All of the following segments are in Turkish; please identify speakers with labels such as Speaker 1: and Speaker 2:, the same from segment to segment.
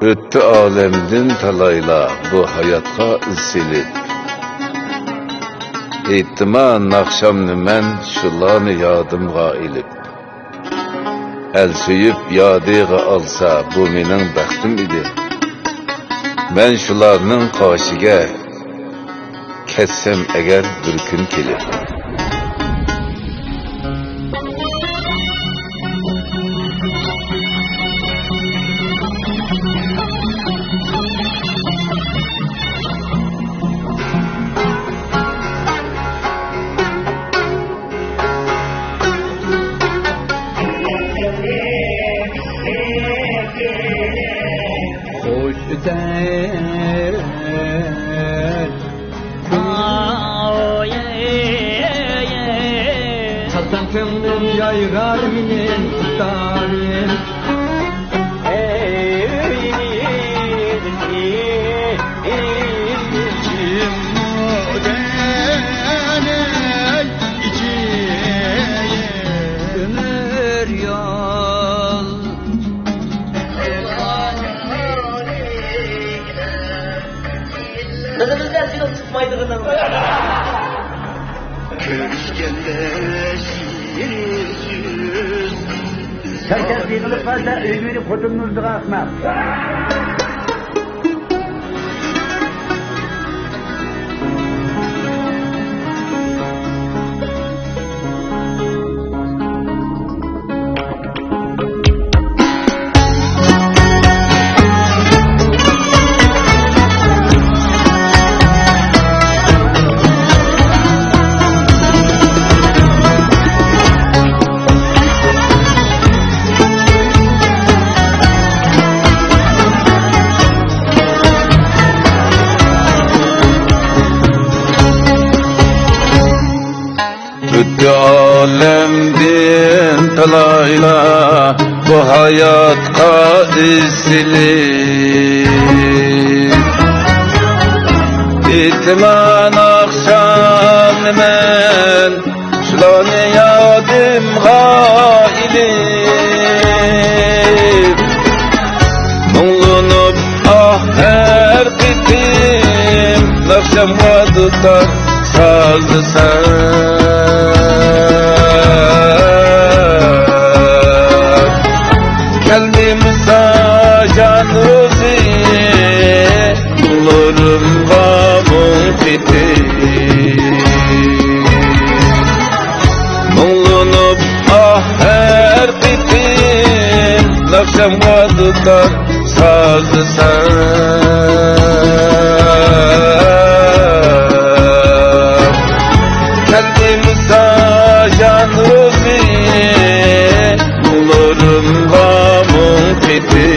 Speaker 1: Öttü alemdin talayla bu hayatka silip. Eyttima nakşamni men şularni yadımga ilip. El suyup yadiga alsa bu mening baxtim idi. Men şularning qoshiga ketsem eğer bir kun kelib.
Speaker 2: Hoş öter Çalsan könlüm yaygar minin tutarım İçim modeney içim ömür yol
Speaker 3: Kızımızdan silah çıkmaydı kızım.
Speaker 4: Görüşgende şiiriz yüz.
Speaker 5: Şeker yığılıp varsa ömürü kutumuzda akmam.
Speaker 1: Öttü alemdin talayla bu hayatka silip. İtman akşam men şularni yadımga ilip. Muңланып her qitim nakşamga tutar sazdı sen. Geldim sajan rozi Kullarımga munkiti Muңланып her qitim nakşamga tutar sazdı sen. Geldim sajan rozi Kullarımga munkiti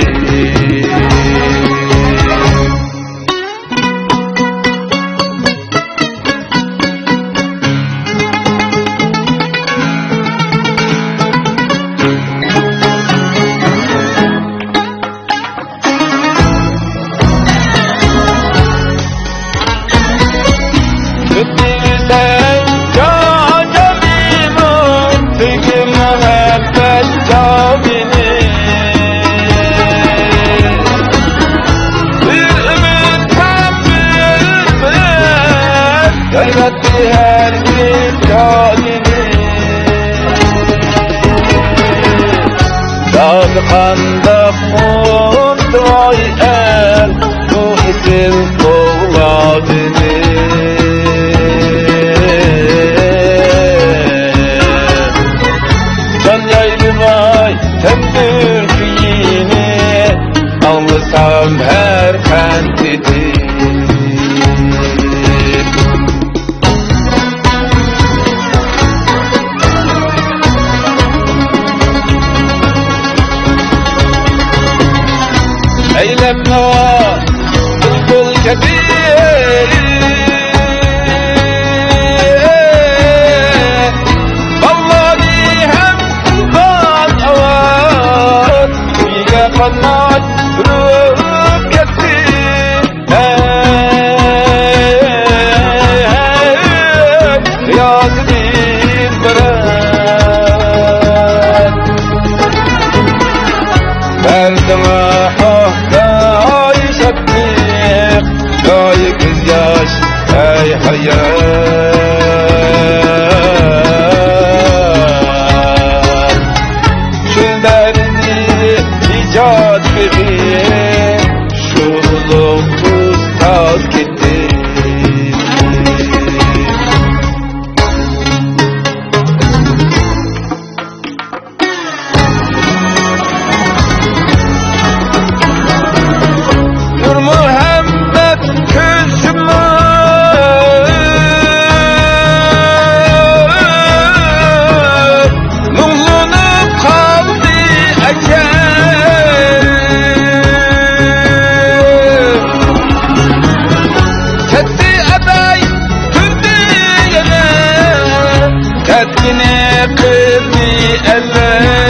Speaker 1: Sen canımın fikir muhabbet camini Bir ümit pembir kaybetti her bir canini Sadıkanda mutlu ay el bu isim kovladını Tembür kıyını alsam her kentidi Eylemle var bulbul kebir Kanat durup gitti Yazdım bırak Derdime hafta biri şulumuz tak gitti. Nur Muhammed Kızımı nurlanıp kaldı eker. Ketti ebey tündü yine, kettine kıldı eller.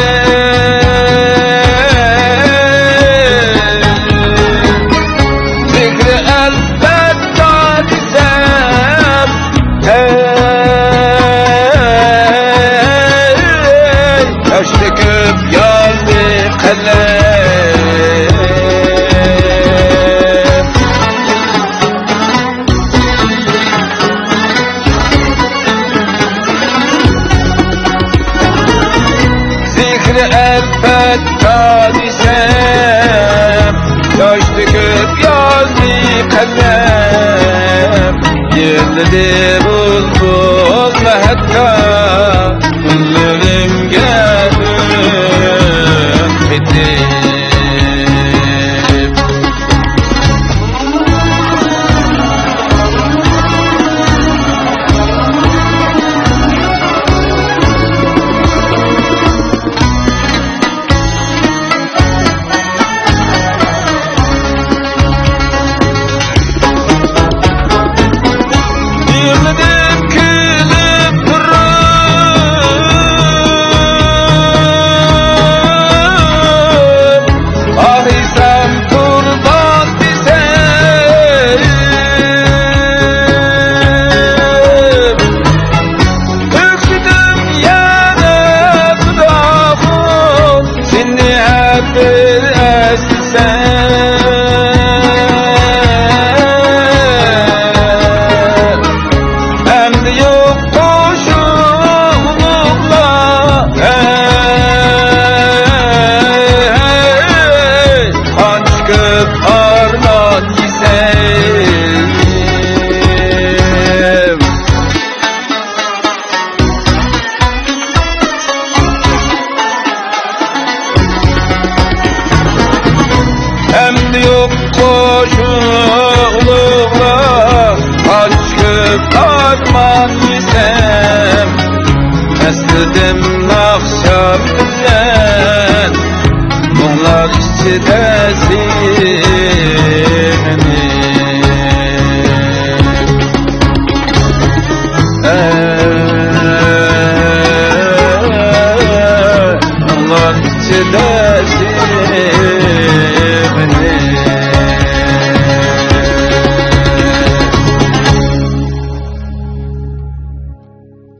Speaker 1: Zikri elbette desem, yaş döküp yandı kalem. Zikri elbette desem, yaş döküp yandı kalem. Yerledi bulbul mehekka, güllerimge ümmedim. Yerledim külüp durup, ah isem kurban desem. Öksüdüm yana dudağım, seni hep bir estisem. Emdi yok koşulukla, kan çıkıp armağan gitsem. Emdi yok koşulukla, kan çıkıp armağan gitsem. Esledim akşam bilen, bunlar içidesini. Bunlar içidesini.